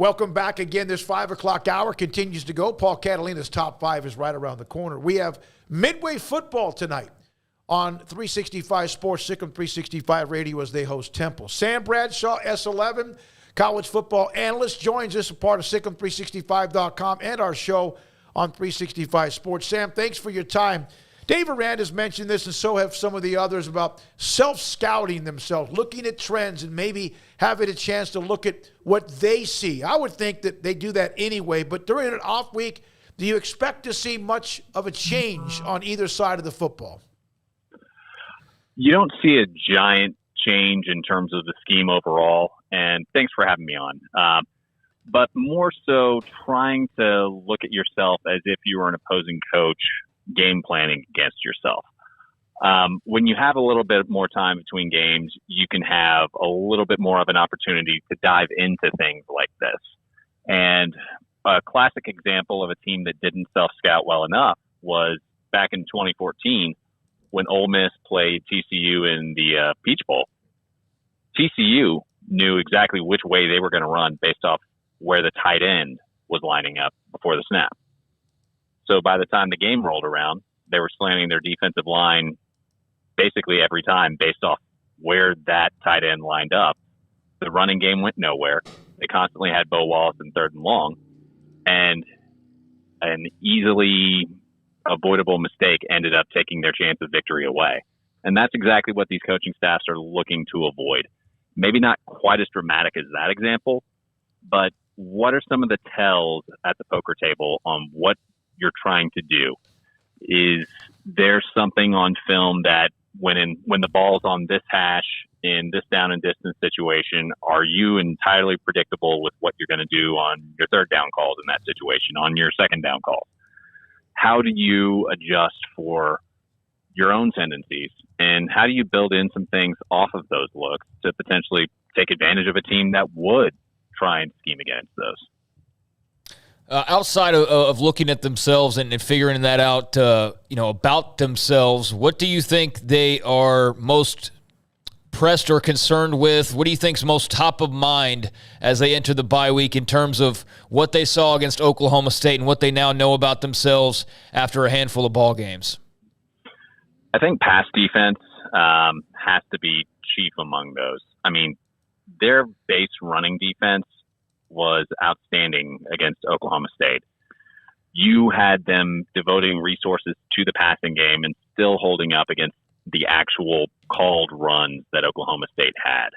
Welcome back again. This 5 o'clock hour continues to go. Paul Catalina's top 5 is right around the corner. We have Midway football tonight on 365 Sports, SicEm365 Radio as they host Temple. Sam Bradshaw, S11, college football analyst, joins us, a part of SicEm365.com and our show on 365 Sports. Sam, thanks for your time. Dave Aranda's mentioned this, and so have some of the others, about self-scouting themselves, looking at trends and maybe having a chance to look at what they see. I would think that they do that anyway, but during an off week, do you expect to see much of a change on either side of the football? You don't see a giant change in terms of the scheme overall, and thanks for having me on. But more so trying to look at yourself as if you were an opposing coach game planning against yourself. When you have a little bit more time between games, you can have a little bit more of an opportunity to dive into things like this. And a classic example of a team that didn't self-scout well enough was back in 2014 when Ole Miss played TCU in the Peach Bowl. TCU knew exactly which way they were going to run based off where the tight end was lining up before the snap. So by the time the game rolled around, they were slanting their defensive line basically every time based off where that tight end lined up. The running game went nowhere. They constantly had Bo Wallace in 3rd and long, and an easily avoidable mistake ended up taking their chance of victory away. And that's exactly what these coaching staffs are looking to avoid. Maybe not quite as dramatic as that example, but what are some of the tells at the poker table on what you're trying to do? Is there something on film that when the ball's on this hash in this down and distance situation, are you entirely predictable with what you're going to do on your 3rd down calls in that situation, on your 2nd down call? How do you adjust for your own tendencies, and how do you build in some things off of those looks to potentially take advantage of a team that would try and scheme against those? Outside of looking at themselves and figuring that out, about themselves, what do you think they are most pressed or concerned with? What do you think's most top of mind as they enter the bye week in terms of what they saw against Oklahoma State and what they now know about themselves after a handful of ball games? I think pass defense has to be chief among those. I mean, their base running defense was outstanding against Oklahoma State. You had them devoting resources to the passing game and still holding up against the actual called runs that Oklahoma State had.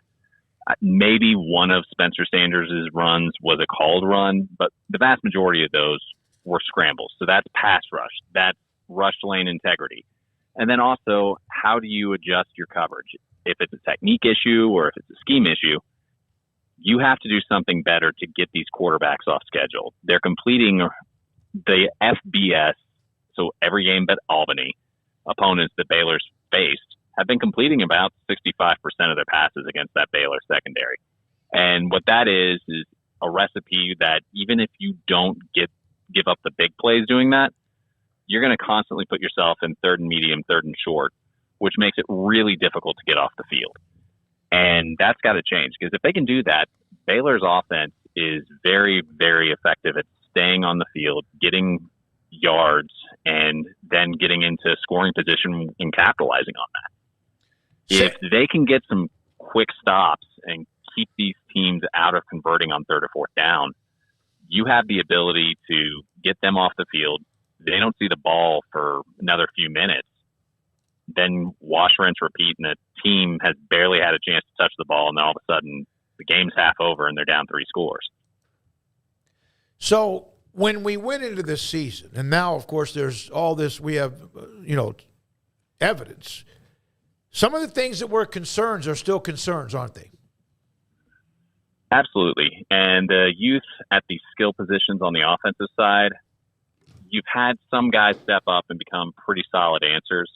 Maybe one of Spencer Sanders' runs was a called run, but the vast majority of those were scrambles. So that's pass rush. That's rush lane integrity. And then also, how do you adjust your coverage? If it's a technique issue or if it's a scheme issue, you have to do something better to get these quarterbacks off schedule. They're completing the FBS, so every game but Albany, opponents that Baylor's faced have been completing about 65% of their passes against that Baylor secondary. And what that is a recipe that even if you don't give up the big plays doing that, you're going to constantly put yourself in 3rd and medium, 3rd and short, which makes it really difficult to get off the field. And that's got to change, because if they can do that, Baylor's offense is very, very effective at staying on the field, getting yards, and then getting into scoring position and capitalizing on that. If they can get some quick stops and keep these teams out of converting on 3rd or 4th down, you have the ability to get them off the field. They don't see the ball for another few minutes. Then wash, rinse, repeat, and the team has barely had a chance to touch the ball, and then all of a sudden the game's half over and they're down 3 scores. So when we went into this season, and now, of course, there's all this, we have, evidence. Some of the things that were concerns are still concerns, aren't they? Absolutely. And the youth at the skill positions on the offensive side, you've had some guys step up and become pretty solid answers.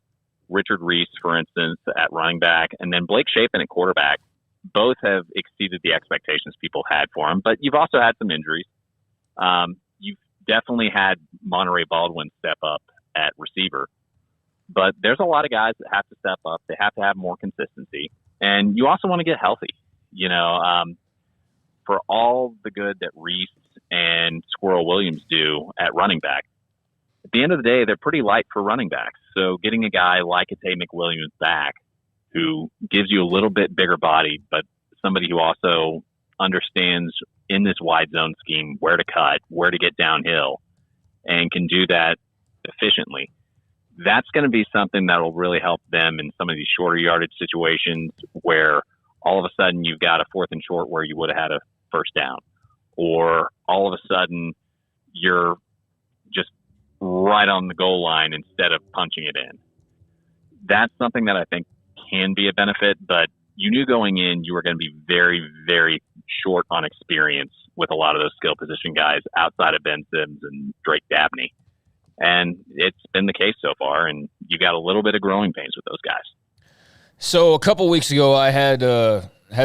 Richard Reese, for instance, at running back, and then Blake Shapen at quarterback. Both have exceeded the expectations people had for him, but you've also had some injuries. You've definitely had Monterey Baldwin step up at receiver, but there's a lot of guys that have to step up. They have to have more consistency, and you also want to get healthy. for all the good that Reese and Squirrel Williams do at running back, at the end of the day, they're pretty light for running backs. So getting a guy like a Tay McWilliams back who gives you a little bit bigger body, but somebody who also understands in this wide zone scheme where to cut, where to get downhill, and can do that efficiently, that's going to be something that will really help them in some of these shorter yardage situations where all of a sudden you've got a 4th and short where you would have had a first down, or all of a sudden you're just right on the goal line instead of punching it in. That's something that I think can be a benefit, but you knew going in you were going to be very, very short on experience with a lot of those skill position guys outside of Ben Sims and Drake Dabney. And it's been the case so far, and you got a little bit of growing pains with those guys. So a couple weeks ago, I had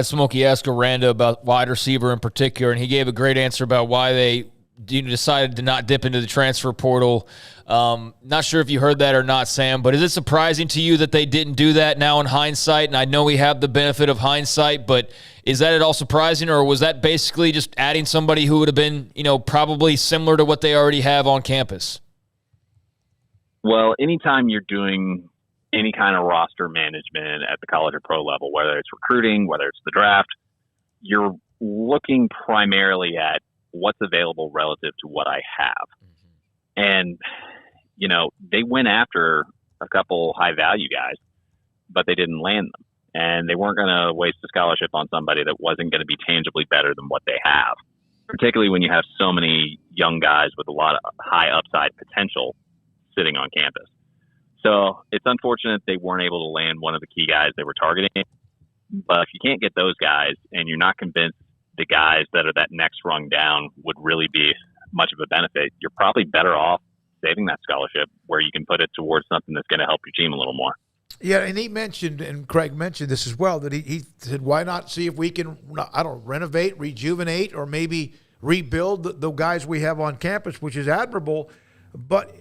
Smokey ask Aranda about wide receiver in particular, and he gave a great answer about why they decided to not dip into the transfer portal. Not sure if you heard that or not, Sam, but is it surprising to you that they didn't do that now in hindsight? And I know we have the benefit of hindsight, but is that at all surprising, or was that basically just adding somebody who would have been, probably similar to what they already have on campus? Well, anytime you're doing any kind of roster management at the college or pro level, whether it's recruiting, whether it's the draft, you're looking primarily at what's available relative to what I have. And, they went after a couple high value guys, but they didn't land them. And they weren't going to waste a scholarship on somebody that wasn't going to be tangibly better than what they have, particularly when you have so many young guys with a lot of high upside potential sitting on campus. So it's unfortunate they weren't able to land one of the key guys they were targeting. But if you can't get those guys and you're not convinced the guys that are that next rung down would really be much of a benefit, you're probably better off saving that scholarship where you can put it towards something that's going to help your team a little more. Yeah, and he mentioned, and Craig mentioned this as well, that he said, why not see if we can, renovate, rejuvenate, or maybe rebuild the guys we have on campus, which is admirable. But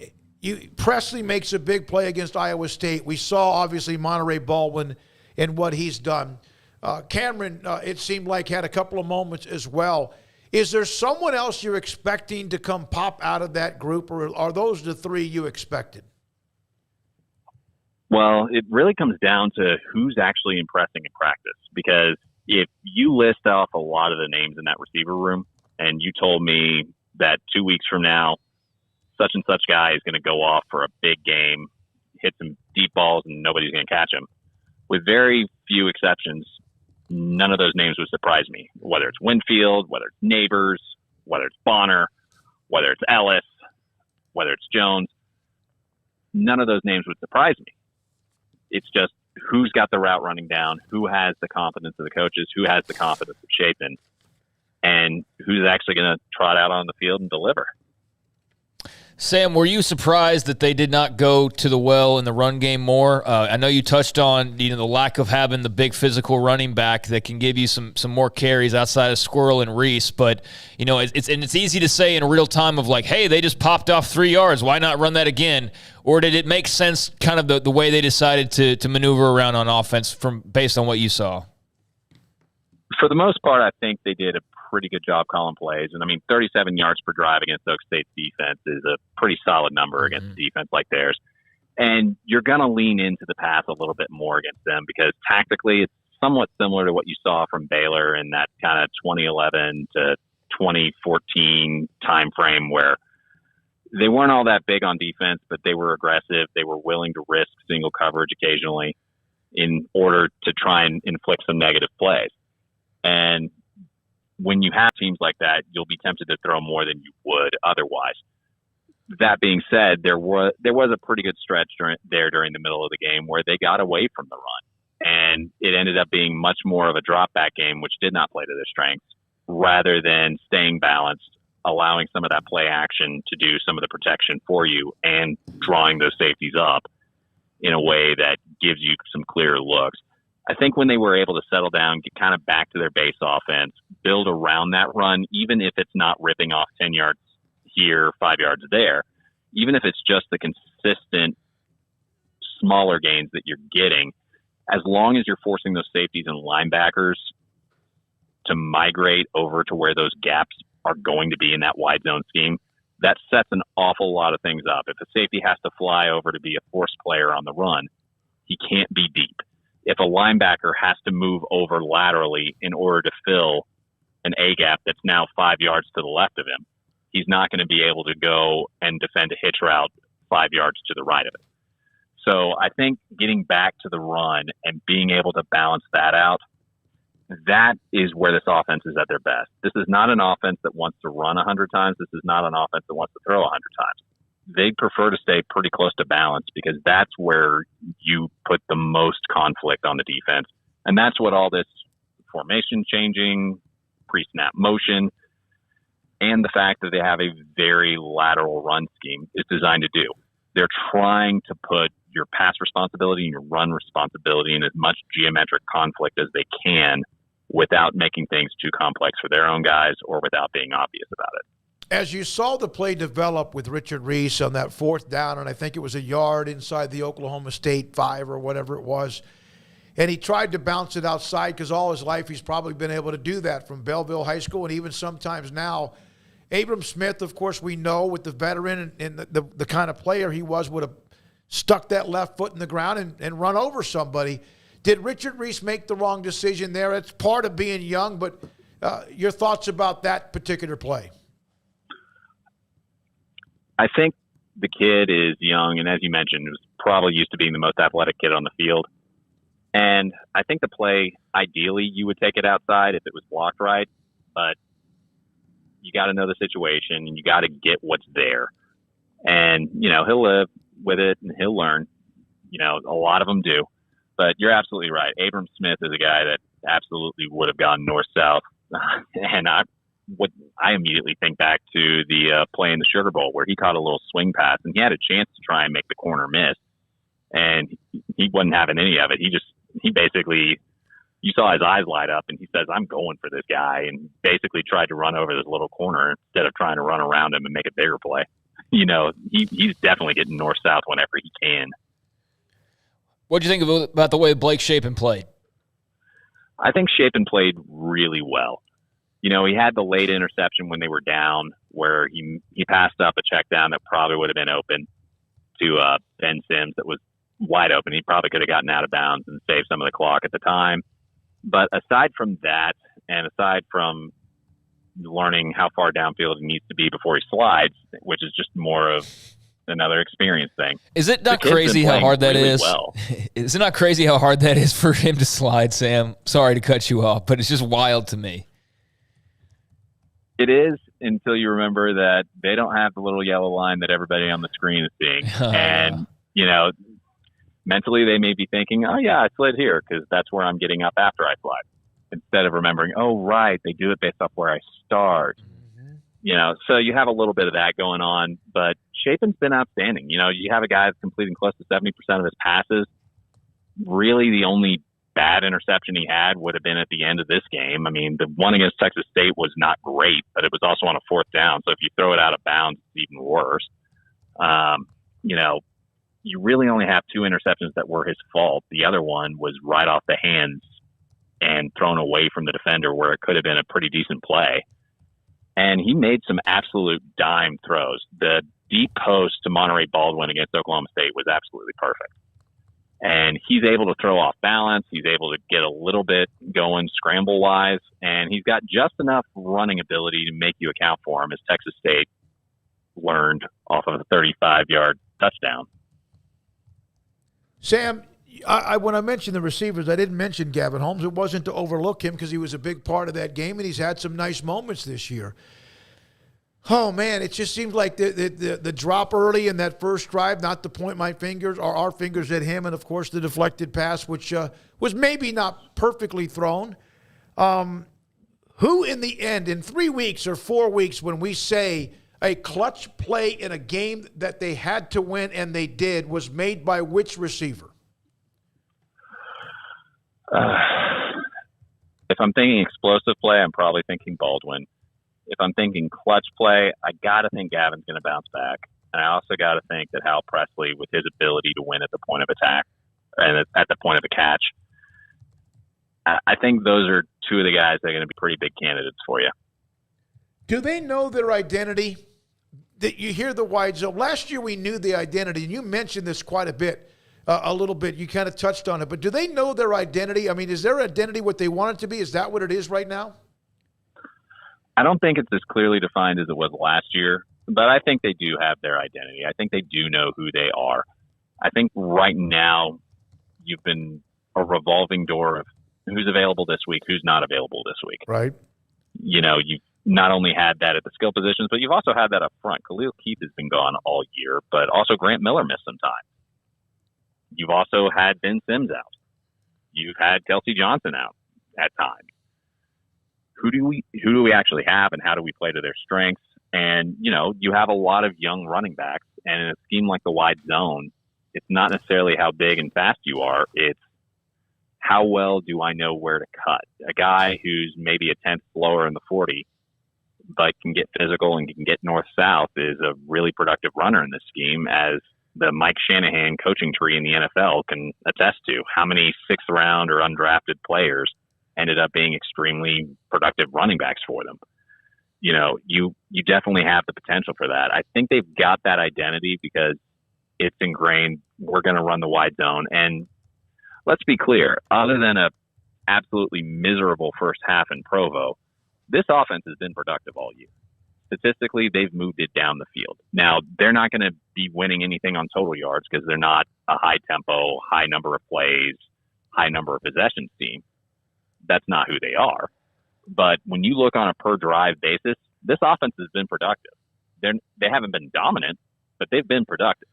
Presley makes a big play against Iowa State. We saw, obviously, Monterey Baldwin and what he's done. Cameron, it seemed like, had a couple of moments as well. Is there someone else you're expecting to come pop out of that group, or are those the three you expected? Well, it really comes down to who's actually impressing in practice, because if you list off a lot of the names in that receiver room and you told me that 2 weeks from now, such and such guy is going to go off for a big game, hit some deep balls, and nobody's going to catch him, with very few exceptions, none of those names would surprise me, whether it's Winfield, whether it's Neighbors, whether it's Bonner, whether it's Ellis, whether it's Jones. None of those names would surprise me. It's just who's got the route running down, who has the confidence of the coaches, who has the confidence of Chapin, and who's actually going to trot out on the field and deliver. Sam, were you surprised that they did not go to the well in the run game more? I know you touched on the lack of having the big physical running back that can give you some more carries outside of Squirrel and Reese, but it's easy to say in real time of like, hey, they just popped off 3 yards, why not run that again? Or did it make sense kind of the way they decided to maneuver around on offense based on what you saw? For the most part, I think they did a pretty good job calling plays. And 37 yards per drive against Oak State's defense is a pretty solid number against a defense like theirs. And you're going to lean into the pass a little bit more against them because tactically it's somewhat similar to what you saw from Baylor in that kind of 2011 to 2014 time frame where they weren't all that big on defense, but they were aggressive. They were willing to risk single coverage occasionally in order to try and inflict some negative plays. And when you have teams like that, you'll be tempted to throw more than you would otherwise. That being said, there was a pretty good stretch during the middle of the game where they got away from the run, and it ended up being much more of a drop back game, which did not play to their strengths, rather than staying balanced, allowing some of that play action to do some of the protection for you, and drawing those safeties up in a way that gives you some clearer looks. I think when they were able to settle down, get kind of back to their base offense, build around that run, even if it's not ripping off 10 yards here, 5 yards there, even if it's just the consistent smaller gains that you're getting, as long as you're forcing those safeties and linebackers to migrate over to where those gaps are going to be in that wide zone scheme, that sets an awful lot of things up. If a safety has to fly over to be a force player on the run, he can't be deep. If a linebacker has to move over laterally in order to fill an A gap that's now 5 yards to the left of him, he's not going to be able to go and defend a hitch route 5 yards to the right of it. So I think getting back to the run and being able to balance that out, that is where this offense is at their best. This is not an offense that wants to run 100 times. This is not an offense that wants to throw 100 times. They prefer to stay pretty close to balance because that's where you put the most conflict on the defense. And that's what all this formation changing, pre-snap motion, and the fact that they have a very lateral run scheme is designed to do. They're trying to put your pass responsibility and your run responsibility in as much geometric conflict as they can without making things too complex for their own guys or without being obvious about it. As you saw the play develop with Richard Reese on that fourth down, and I think it was a yard inside the Oklahoma State 5 or whatever it was, and he tried to bounce it outside because all his life he's probably been able to do that from Belleville High School and even sometimes now. Abram Smith, of course, we know with the veteran and the kind of player he was, would have stuck that left foot in the ground and run over somebody. Did Richard Reese make the wrong decision there? It's part of being young, but your thoughts about that particular play? I think the kid is young, and as you mentioned, was probably used to being the most athletic kid on the field. And I think the play, ideally, you would take it outside if it was blocked right, but you got to know the situation, and you got to get what's there. And, he'll live with it, and he'll learn. A lot of them do. But you're absolutely right. Abram Smith is a guy that absolutely would have gone north-south. And I immediately think back to the play in the Sugar Bowl where he caught a little swing pass, and he had a chance to try and make the corner miss. And he wasn't having any of it. He basically, you saw his eyes light up, and he says, I'm going for this guy, and basically tried to run over this little corner instead of trying to run around him and make a bigger play. He's definitely getting north-south whenever he can. What do you think about the way Blake Shapen played? I think Shapen played really well. He had the late interception when they were down where he passed up a check down that probably would have been open to Ben Sims that was wide open. He probably could have gotten out of bounds and saved some of the clock at the time. But aside from that, and aside from learning how far downfield he needs to be before he slides, which is just more of another experience thing. Is it not crazy how hard that is? Well. Is it not crazy how hard that is for him to slide, Sam? Sorry to cut you off, but it's just wild to me. It is until you remember that they don't have the little yellow line that everybody on the screen is seeing. And, mentally they may be thinking, oh, yeah, I slid here because that's where I'm getting up after I slide. Instead of remembering, oh, right, they do it based off where I start. Mm-hmm. So you have a little bit of that going on. But Shapen's been outstanding. You have a guy that's completing close to 70% of his passes. Really the only bad interception he had would have been at the end of this game. I mean, the one against Texas State was not great, but it was also on a fourth down. So if you throw it out of bounds, it's even worse. You really only have two interceptions that were his fault. The other one was right off the hands and thrown away from the defender where it could have been a pretty decent play. And he made some absolute dime throws. The deep post to Monterey Baldwin against Oklahoma State was absolutely perfect. And he's able to throw off balance. He's able to get a little bit going scramble-wise. And he's got just enough running ability to make you account for him, as Texas State learned off of a 35-yard touchdown. Sam, when I mentioned the receivers, I didn't mention Gavin Holmes. It wasn't to overlook him because he was a big part of that game, and he's had some nice moments this year. Oh, man, it just seems like the drop early in that first drive, not to point my fingers or our fingers at him, and, of course, the deflected pass, which was maybe not perfectly thrown. Who in the end, in 3 weeks or 4 weeks, when we say a clutch play in a game that they had to win and they did, was made by which receiver? If I'm thinking explosive play, I'm probably thinking Baldwin. If I'm thinking clutch play, I got to think Gavin's going to bounce back. And I also got to think that Hal Presley, with his ability to win at the point of attack and at the point of a catch, I think those are two of the guys that are going to be pretty big candidates for you. Do they know their identity? That you hear the wide zone. Last year we knew the identity, and you mentioned this quite a bit, a little bit. You kind of touched on it. But do they know their identity? I mean, is their identity what they want it to be? Is that what it is right now? I don't think it's as clearly defined as it was last year, but I think they do have their identity. I think they do know who they are. I think right now you've been a revolving door of who's available this week, who's not available this week. Right. You've not only had that at the skill positions, but you've also had that up front. Khalil Keith has been gone all year, but also Grant Miller missed some time. You've also had Ben Sims out. You've had Kelsey Johnson out at times. Who do we actually have, and how do we play to their strengths? And, you have a lot of young running backs, and in a scheme like the wide zone, it's not necessarily how big and fast you are. It's how well do I know where to cut? A guy who's maybe a tenth slower in the 40, but can get physical and can get north-south is a really productive runner in this scheme, as the Mike Shanahan coaching tree in the NFL can attest to. How many sixth-round or undrafted players ended up being extremely productive running backs for them? You definitely have the potential for that. I think they've got that identity because it's ingrained. We're going to run the wide zone. And let's be clear, other than a absolutely miserable first half in Provo, this offense has been productive all year. Statistically, they've moved it down the field. Now, they're not going to be winning anything on total yards because they're not a high tempo, high number of plays, high number of possessions team. That's not who they are. But when you look on a per drive basis, this offense has been productive. They haven't been dominant, but they've been productive.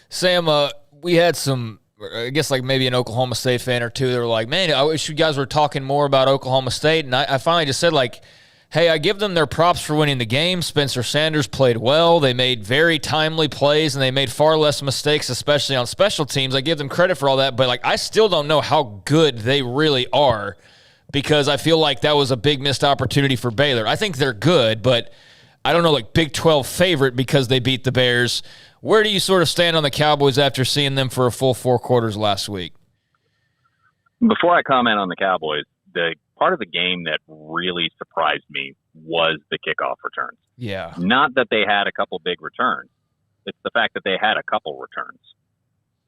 Sam, we had some, I guess like maybe an Oklahoma State fan or two that were like, man, I wish you guys were talking more about Oklahoma State. And I finally just said, like, hey, I give them their props for winning the game. Spencer Sanders played well. They made very timely plays, and they made far less mistakes, especially on special teams. I give them credit for all that, but like I still don't know how good they really are, because I feel like that was a big missed opportunity for Baylor. I think they're good, but I don't know, like Big 12 favorite because they beat the Bears. Where do you sort of stand on the Cowboys after seeing them for a full 4 quarters last week? Before I comment on the Cowboys, the part of the game that really surprised me was the kickoff returns. Yeah. Not that they had a couple big returns. It's the fact that they had a couple returns.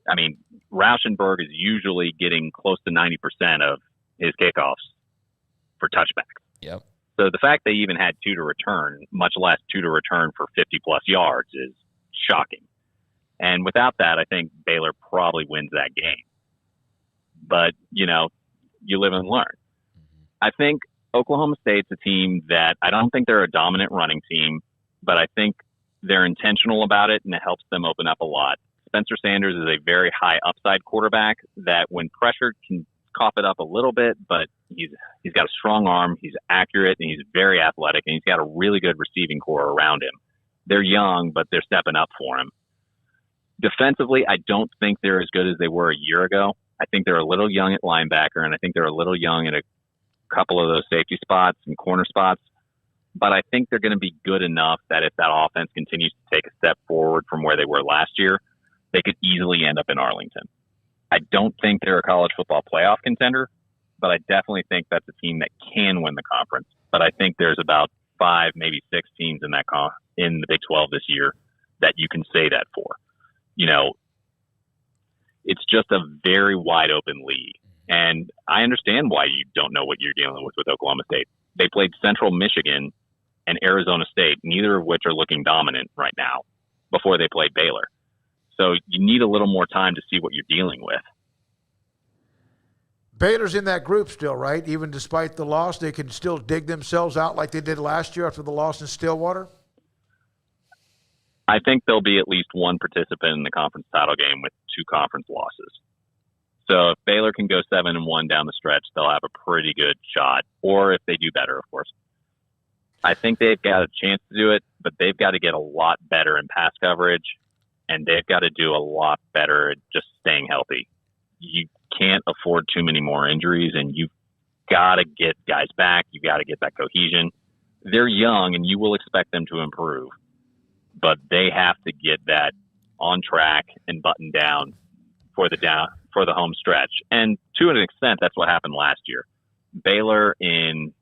I mean, Rauschenberg is usually getting close to 90% of his kickoffs for touchbacks. Yep. So the fact they even had 2 to return, much less 2 to return for 50-plus yards, is shocking. And without that, I think Baylor probably wins that game. But, you live and learn. I think Oklahoma State's a team that I don't think they're a dominant running team, but I think they're intentional about it, and it helps them open up a lot. Spencer Sanders is a very high upside quarterback that when pressured can cough it up a little bit, but he's got a strong arm, he's accurate, and he's very athletic, and he's got a really good receiving core around him. They're young, but they're stepping up for him. Defensively, I don't think they're as good as they were a year ago. I think they're a little young at linebacker, and I think they're a little young at a couple of those safety spots and corner spots. But I think they're going to be good enough that if that offense continues to take a step forward from where they were last year, they could easily end up in Arlington. I don't think they're a college football playoff contender, but I definitely think that's a team that can win the conference. But I think there's about 5, maybe 6 teams in in the Big 12 this year that you can say that for. It's just a very wide open league. And I understand why you don't know what you're dealing with Oklahoma State. They played Central Michigan and Arizona State, neither of which are looking dominant right now, before they played Baylor. So you need a little more time to see what you're dealing with. Baylor's in that group still, right? Even despite the loss, they can still dig themselves out like they did last year after the loss in Stillwater? I think there'll be at least one participant in the conference title game with 2 conference losses. So if Baylor can go 7-1 down the stretch, they'll have a pretty good shot. Or if they do better, of course. I think they've got a chance to do it, but they've got to get a lot better in pass coverage, and they've got to do a lot better at just staying healthy. You can't afford too many more injuries, and you've got to get guys back. You've got to get that cohesion. They're young, and you will expect them to improve, but they have to get that on track and buttoned down for the home stretch. And to an extent, that's what happened last year. Baylor in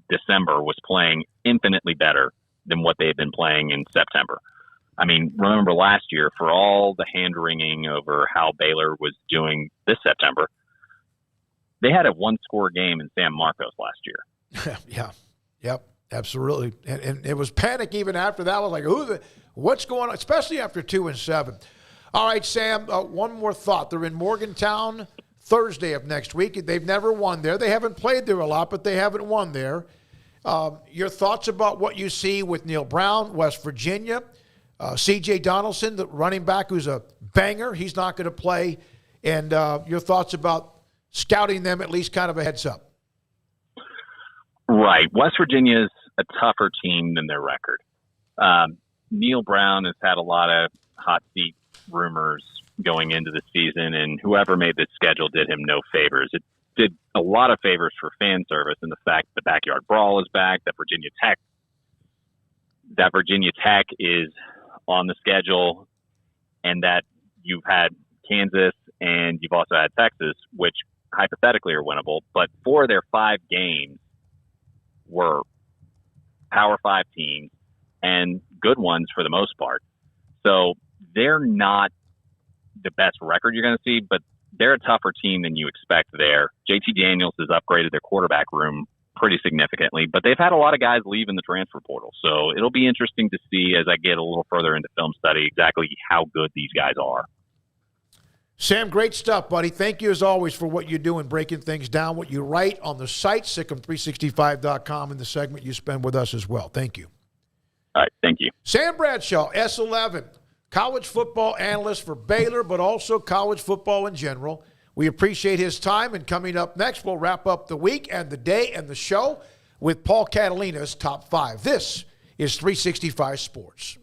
December was playing infinitely better than what they had been playing in September. I mean, remember last year, for all the hand-wringing over how Baylor was doing this September, they had a one-score game in San Marcos last year. Yeah. Yep. Absolutely. And it was panic even after that. I was like, what's going on? Especially after 2-7. All right, Sam, one more thought. They're in Morgantown Thursday of next week. They've never won there. They haven't played there a lot, but they haven't won there. Your thoughts about what you see with Neil Brown, West Virginia, C.J. Donaldson, the running back who's a banger. He's not going to play. And your thoughts about scouting them, at least kind of a heads up. Right. West Virginia's a tougher team than their record. Neil Brown has had a lot of hot seat rumors going into the season, and whoever made this schedule did him no favors. It did a lot of favors for fan service in the fact the Backyard Brawl is back, that Virginia Tech is on the schedule, and that you've had Kansas and you've also had Texas, which hypothetically are winnable. But 4 of their 5 games were Power 5 teams and good ones for the most part. So they're not the best record you're going to see, but they're a tougher team than you expect there. JT Daniels has upgraded their quarterback room pretty significantly, but they've had a lot of guys leave in the transfer portal. So it'll be interesting to see as I get a little further into film study exactly how good these guys are. Sam, great stuff, buddy. Thank you as always for what you do in breaking things down, what you write on the site, SicEm365.com, and the segment you spend with us as well. Thank you. All right, thank you. Sam Bradshaw, S11, college football analyst for Baylor, but also college football in general. We appreciate his time, and coming up next, we'll wrap up the week and the day and the show with Paul Catalina's Top 5. This is 365 Sports.